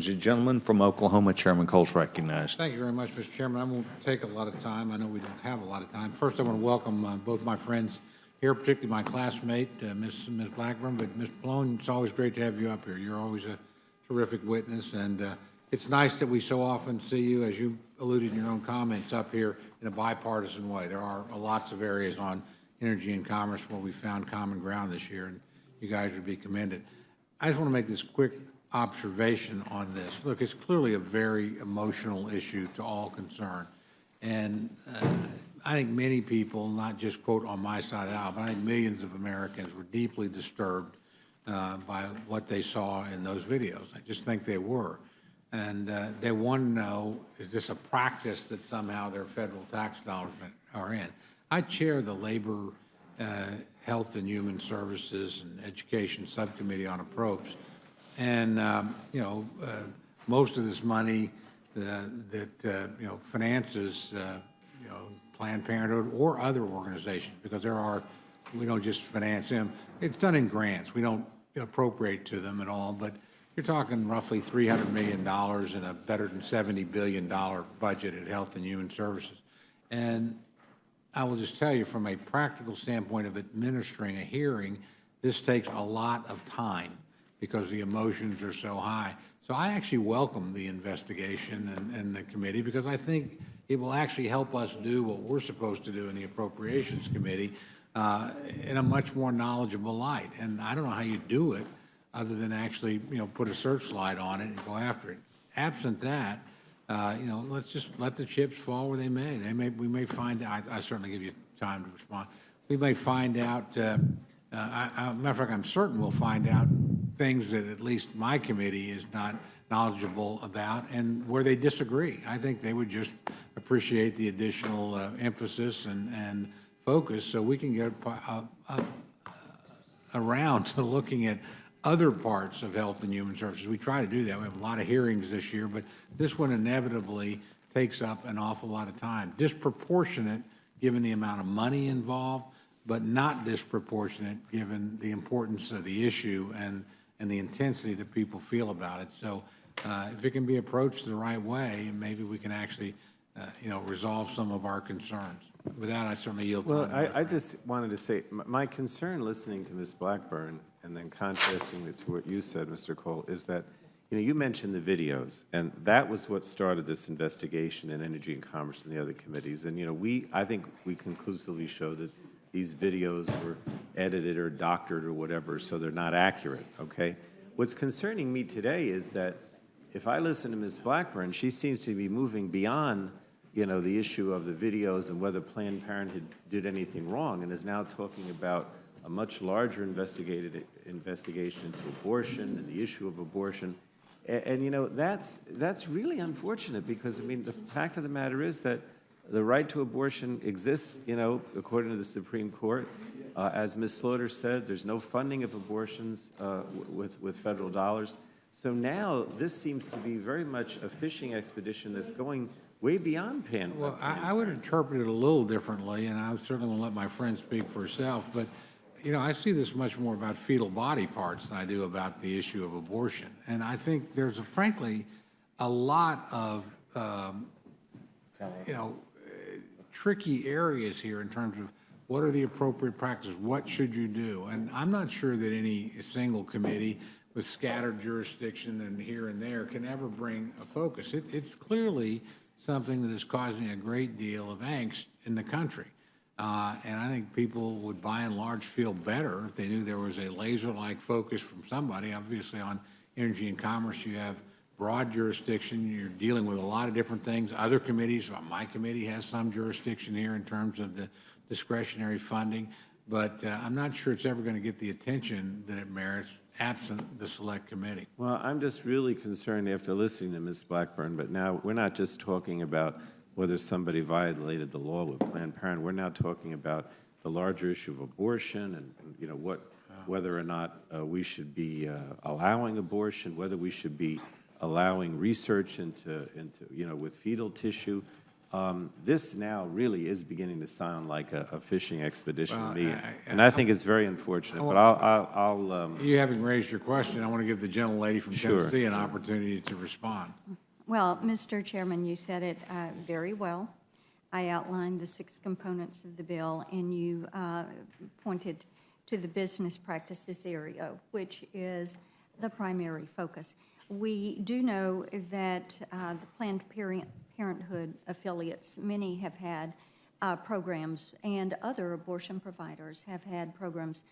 questions. The gentleman from Oklahoma, Chairman Cole's recognized. Thank you very much, Mr. Chairman. I won't take a lot of time. I know we don't have a lot of time. First, I want to welcome both my friends here, particularly my classmate, Ms. Blackburn, but Ms. Malone, it's always great to have you up here. You're always a terrific witness, and it's nice that we so often see you, as you alluded in your own comments, up here in a bipartisan way. There are lots of areas on energy and commerce where we found common ground this year, and you guys would be commended. I just want to make this quick observation on this. Look, it's clearly a very emotional issue to all concerned. And I think many people, not just quote on my side of the aisle, but I think millions of Americans were deeply disturbed by what they saw in those videos. I just think they were. And they want to know, is this a practice that somehow their federal tax dollars are in? I chair the Labor, Health and Human Services and Education Subcommittee on Appropriations. And, most of this money that finances, Planned Parenthood or other organizations, because we don't just finance them. It's done in grants. We don't appropriate to them at all, but you're talking roughly $300 million in a better than $70 billion budget at Health and Human Services. And I will just tell you, from a practical standpoint of administering a hearing, this takes a lot of time because the emotions are so high. So I actually welcome the investigation and the committee, because I think it will actually help us do what we're supposed to do in the Appropriations Committee in a much more knowledgeable light. And I don't know how you do it other than actually, put a searchlight on it and go after it. Absent that, let's just let the chips fall where they may. We may find out. I certainly give you time to respond. We may find out. Matter of fact, I'm certain we'll find out things that at least my committee is not knowledgeable about, and where they disagree. I think they would just appreciate the additional emphasis and focus, so we can get around to looking at other parts of Health and Human Services. We try to do that. We have a lot of hearings this year, but this one inevitably takes up an awful lot of time. Disproportionate given the amount of money involved, but not disproportionate given the importance of the issue and the intensity that people feel about it. So if it can be approached the right way, maybe we can actually, resolve some of our concerns. With that, I certainly yield time. Well, I just wanted to say, my concern listening to Ms. Blackburn and then contrasting it to what you said, Mr. Cole, is that, you mentioned the videos, and that was what started this investigation in Energy and Commerce and the other committees. And, I think we conclusively showed that these videos were edited or doctored or whatever, so they're not accurate, okay? What's concerning me today is that if I listen to Ms. Blackburn, she seems to be moving beyond, the issue of the videos and whether Planned Parenthood did anything wrong, and is now talking about a much larger investigation into abortion and the issue of abortion. And that's really unfortunate, because, the fact of the matter is that the right to abortion exists, according to the Supreme Court. As Ms. Slaughter said, there's no funding of abortions with federal dollars. So now this seems to be very much a fishing expedition that's going way beyond Planned Parenthood. Well, I would interpret it a little differently, and I certainly won't let my friend speak for herself, but I see this much more about fetal body parts than I do about the issue of abortion. And I think there's, frankly, a lot of, tricky areas here in terms of what are the appropriate practices, what should you do? And I'm not sure that any single committee with scattered jurisdiction and here and there can ever bring a focus. It's clearly something that is causing a great deal of angst in the country. And I think people would by and large feel better if they knew there was a laser-like focus from somebody. Obviously on Energy and Commerce you have broad jurisdiction. You're dealing with a lot of different things. Other committees, my committee has some jurisdiction here in terms of the discretionary funding, but I'm not sure it's ever going to get the attention that it merits absent the Select Committee. Well, I'm just really concerned after listening to Ms. Blackburn, but now we're not just talking about whether somebody violated the law with Planned Parenthood. We're now talking about the larger issue of abortion and whether or not we should be allowing abortion, whether we should be allowing research into with fetal tissue. This now really is beginning to sound like a fishing expedition to Well, me, and I think it's very unfortunate, but I'll You having raised your question, I want to give the gentlelady from Sure. Tennessee an opportunity to respond. Well, Mr. Chairman, you said it very well. I outlined the 6 components of the bill, and you pointed to the business practices area, which is the primary focus. We do know that the Planned Parenthood affiliates, many have had programs, and other abortion providers have had programs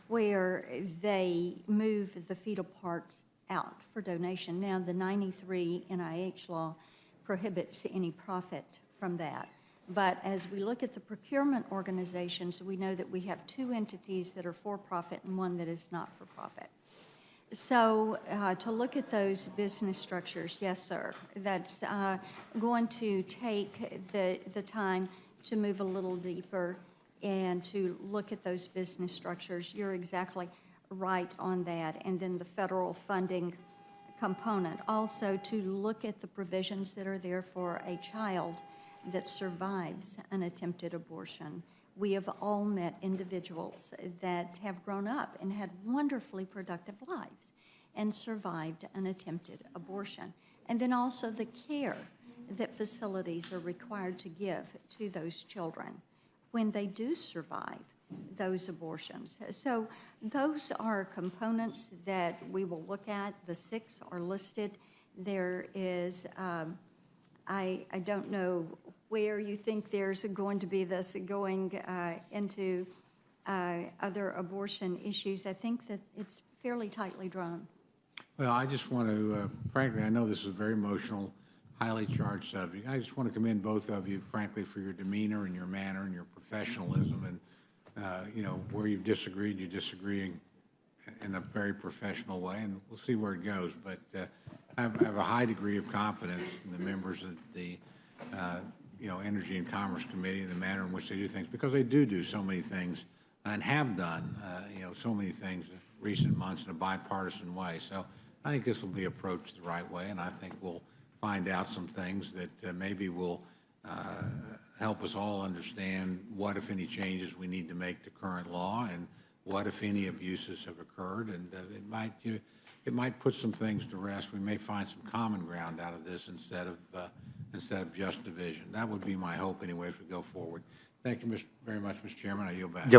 where they move the fetal parts out for donation. Now, the 93 NIH law prohibits any profit from that. But as we look at the procurement organizations, we know that we have 2 entities that are for-profit and 1 that is not for-profit. So to look at those business structures, yes, sir, that's going to take the time to move a little deeper and to look at those business structures. You're exactly right on that. And then the federal funding component, also to look at the provisions that are there for a child that survives an attempted abortion. We have all met individuals that have grown up and had wonderfully productive lives and survived an attempted abortion. And then also the care that facilities are required to give to those children when they do survive those abortions. So those are components that we will look at. The 6 are listed. There is, I don't know where you think there's going to be this going into other abortion issues. I think that it's fairly tightly drawn. Well, I just want to, frankly, I know this is a very emotional, highly charged subject. I just want to commend both of you, frankly, for your demeanor and your manner and your professionalism. And, you know, where you've disagreed, you're disagreeing in a very professional way, and we'll see where it goes. But I have a high degree of confidence in the members of the, you know, Energy and Commerce Committee and the manner in which they do things, because they do so many things and have done, you know, so many things in recent months in a bipartisan way. So I think this will be approached the right way, and I think we'll find out some things that maybe will help us all understand what, if any, changes we need to make to current law and what, if any, abuses have occurred. And it might put some things to rest. We may find some common ground out of this instead of just division. That would be my hope anyway as we go forward. Thank you very much, Mr. Chairman. I yield back.